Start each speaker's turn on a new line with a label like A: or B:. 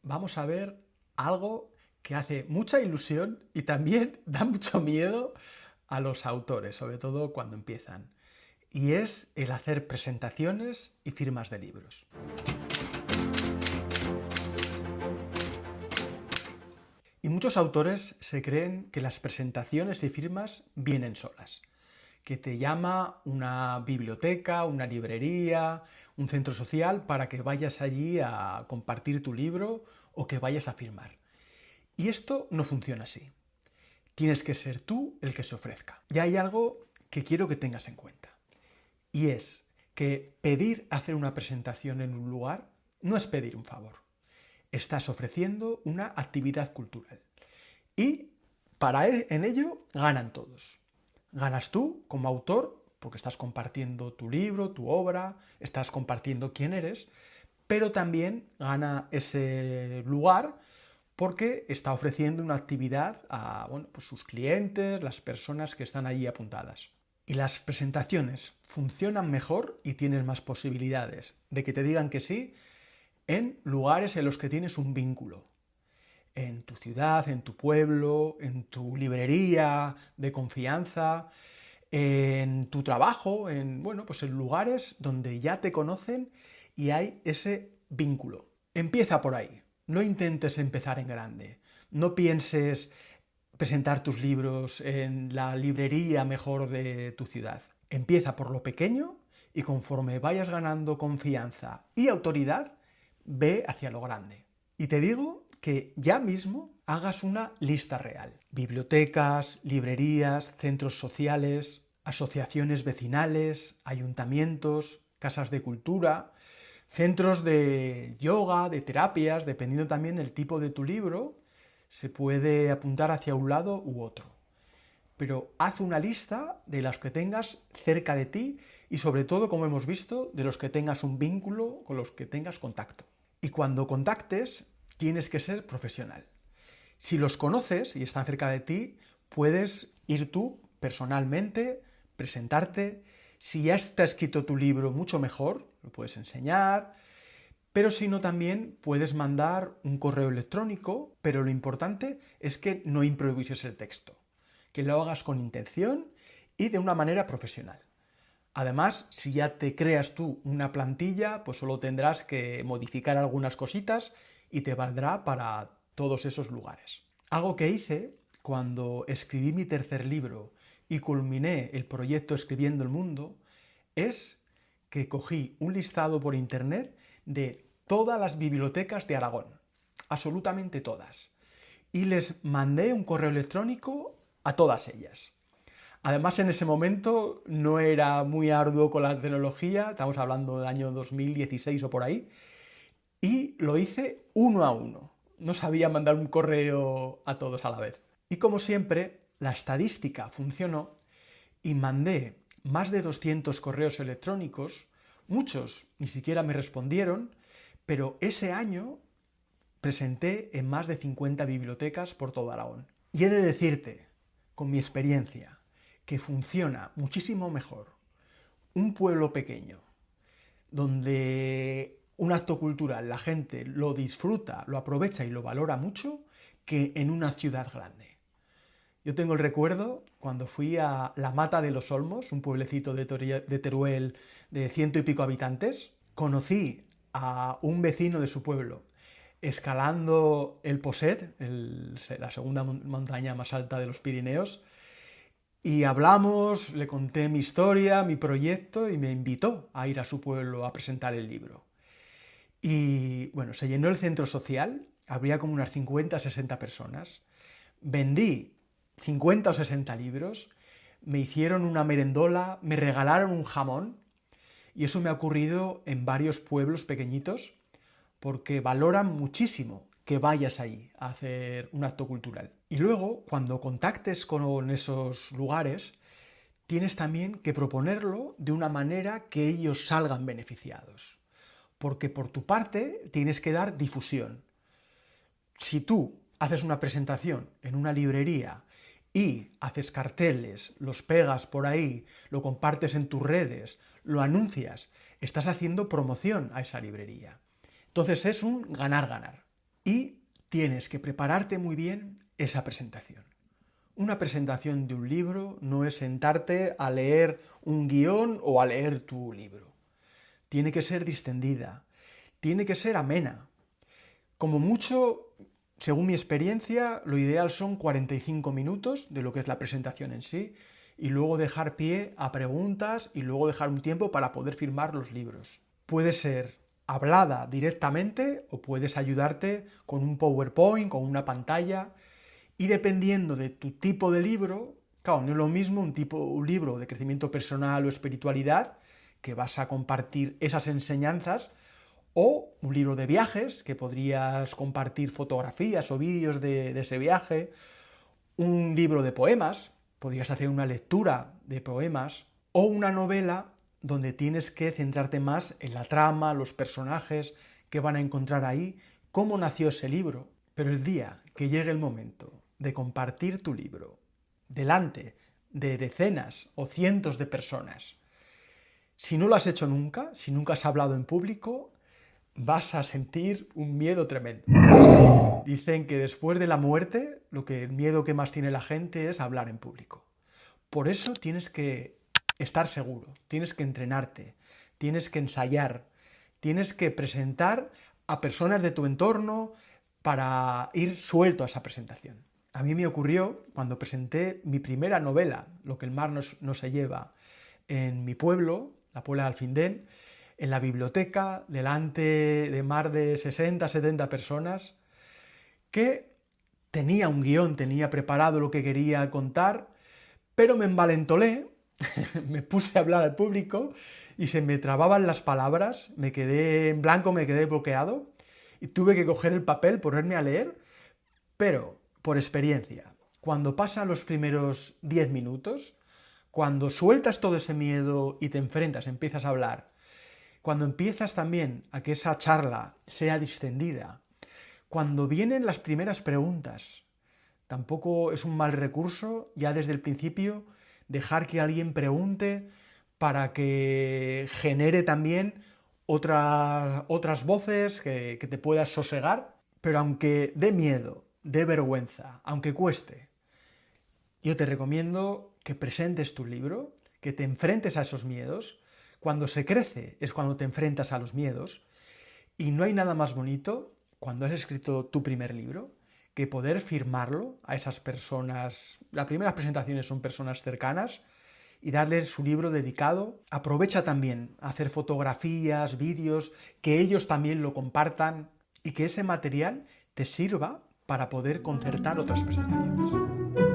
A: vamos a ver algo que hace mucha ilusión y también da mucho miedo a los autores, sobre todo cuando empiezan, y es el hacer presentaciones y firmas de libros. Y muchos autores se creen que las presentaciones y firmas vienen solas, que te llama una biblioteca, una librería, un centro social para que vayas allí a compartir tu libro o que vayas a firmar. Y esto no funciona así. Tienes que ser tú el que se ofrezca. Y hay algo que quiero que tengas en cuenta. Y es que pedir hacer una presentación en un lugar no es pedir un favor. Estás ofreciendo una actividad cultural. Y en ello ganan todos. Ganas tú como autor, porque estás compartiendo tu libro, tu obra, estás compartiendo quién eres, pero también gana ese lugar porque está ofreciendo una actividad a pues sus clientes, las personas que están allí apuntadas. Y las presentaciones funcionan mejor y tienes más posibilidades de que te digan que sí en lugares en los que tienes un vínculo. En tu ciudad, en tu pueblo, en tu librería de confianza, en tu trabajo, en lugares donde ya te conocen y hay ese vínculo. Empieza por ahí. No intentes empezar en grande. No pienses presentar tus libros en la librería mejor de tu ciudad. Empieza por lo pequeño y conforme vayas ganando confianza y autoridad, ve hacia lo grande. Y te digo que ya mismo hagas una lista real. Bibliotecas, librerías, centros sociales, asociaciones vecinales, ayuntamientos, casas de cultura, centros de yoga, de terapias, dependiendo también del tipo de tu libro, se puede apuntar hacia un lado u otro. Pero haz una lista de las que tengas cerca de ti y sobre todo, como hemos visto, de los que tengas un vínculo, con los que tengas contacto. Y cuando contactes, tienes que ser profesional. Si los conoces y están cerca de ti, puedes ir tú personalmente, presentarte. Si ya está escrito tu libro, mucho mejor, lo puedes enseñar, pero si no, también puedes mandar un correo electrónico, pero lo importante es que no improvises el texto, que lo hagas con intención y de una manera profesional. Además, si ya te creas tú una plantilla, pues solo tendrás que modificar algunas cositas y te valdrá para todos esos lugares. Algo que hice cuando escribí mi tercer libro y culminé el proyecto Escribiendo el Mundo es que cogí un listado por internet de todas las bibliotecas de Aragón, absolutamente todas, y les mandé un correo electrónico a todas ellas. Además, en ese momento no era muy arduo con la tecnología, estamos hablando del año 2016 o por ahí, y lo hice uno a uno. No sabía mandar un correo a todos a la vez. Y como siempre, la estadística funcionó y mandé más de 200 correos electrónicos, muchos ni siquiera me respondieron, pero ese año presenté en más de 50 bibliotecas por todo Aragón. Y he de decirte, con mi experiencia, que funciona muchísimo mejor un pueblo pequeño, donde un acto cultural la gente lo disfruta, lo aprovecha y lo valora mucho, que en una ciudad grande. Yo tengo el recuerdo cuando fui a La Mata de los Olmos, un pueblecito de Teruel de 100 y pico habitantes. Conocí a un vecino de su pueblo escalando el Poset, la segunda montaña más alta de los Pirineos, y hablamos, le conté mi historia, mi proyecto, y me invitó a ir a su pueblo a presentar el libro. Y bueno, se llenó el centro social, habría como unas 50 60 personas. Vendí 50 o 60 libros, me hicieron una merendola, me regalaron un jamón, y eso me ha ocurrido en varios pueblos pequeñitos, porque valoran muchísimo que vayas ahí a hacer un acto cultural. Y luego, cuando contactes con esos lugares, tienes también que proponerlo de una manera que ellos salgan beneficiados. Porque por tu parte tienes que dar difusión. Si tú haces una presentación en una librería y haces carteles, los pegas por ahí, lo compartes en tus redes, lo anuncias, estás haciendo promoción a esa librería. Entonces es un ganar-ganar. Y tienes que prepararte muy bien esa presentación. Una presentación de un libro no es sentarte a leer un guión o a leer tu libro. Tiene que ser distendida, tiene que ser amena. Como mucho, según mi experiencia, lo ideal son 45 minutos de lo que es la presentación en sí, y luego dejar pie a preguntas y luego dejar un tiempo para poder firmar los libros. Puede ser hablada directamente o puedes ayudarte con un PowerPoint, con una pantalla, y dependiendo de tu tipo de libro, claro, no es lo mismo un libro de crecimiento personal o espiritualidad, que vas a compartir esas enseñanzas, o un libro de viajes, que podrías compartir fotografías o vídeos de ese viaje, un libro de poemas, podrías hacer una lectura de poemas, o una novela donde tienes que centrarte más en la trama, los personajes que van a encontrar ahí, cómo nació ese libro. Pero el día que llegue el momento de compartir tu libro delante de decenas o cientos de personas, si no lo has hecho nunca, si nunca has hablado en público, vas a sentir un miedo tremendo. Dicen que después de la muerte, el miedo que más tiene la gente es hablar en público. Por eso tienes que estar seguro, tienes que entrenarte, tienes que ensayar, tienes que presentar a personas de tu entorno para ir suelto a esa presentación. A mí me ocurrió cuando presenté mi primera novela, Lo que el mar no se lleva, en mi pueblo, la Puebla de Alfindén, en la biblioteca, delante de más de 60, 70 personas, que tenía un guión, tenía preparado lo que quería contar, pero me envalentolé, me puse a hablar al público y se me trababan las palabras, me quedé en blanco, me quedé bloqueado y tuve que coger el papel, ponerme a leer, pero por experiencia, cuando pasan los primeros 10 minutos, cuando sueltas todo ese miedo y te enfrentas, empiezas a hablar, cuando empiezas también a que esa charla sea distendida, cuando vienen las primeras preguntas, tampoco es un mal recurso ya desde el principio dejar que alguien pregunte para que genere también otras voces que te puedas sosegar, pero aunque dé miedo, dé vergüenza, aunque cueste, yo te recomiendo que presentes tu libro, que te enfrentes a esos miedos. Cuando se crece es cuando te enfrentas a los miedos, y no hay nada más bonito cuando has escrito tu primer libro que poder firmarlo a esas personas. Las primeras presentaciones son personas cercanas y darles su libro dedicado. Aprovecha también a hacer fotografías, vídeos, que ellos también lo compartan y que ese material te sirva para poder concertar otras presentaciones.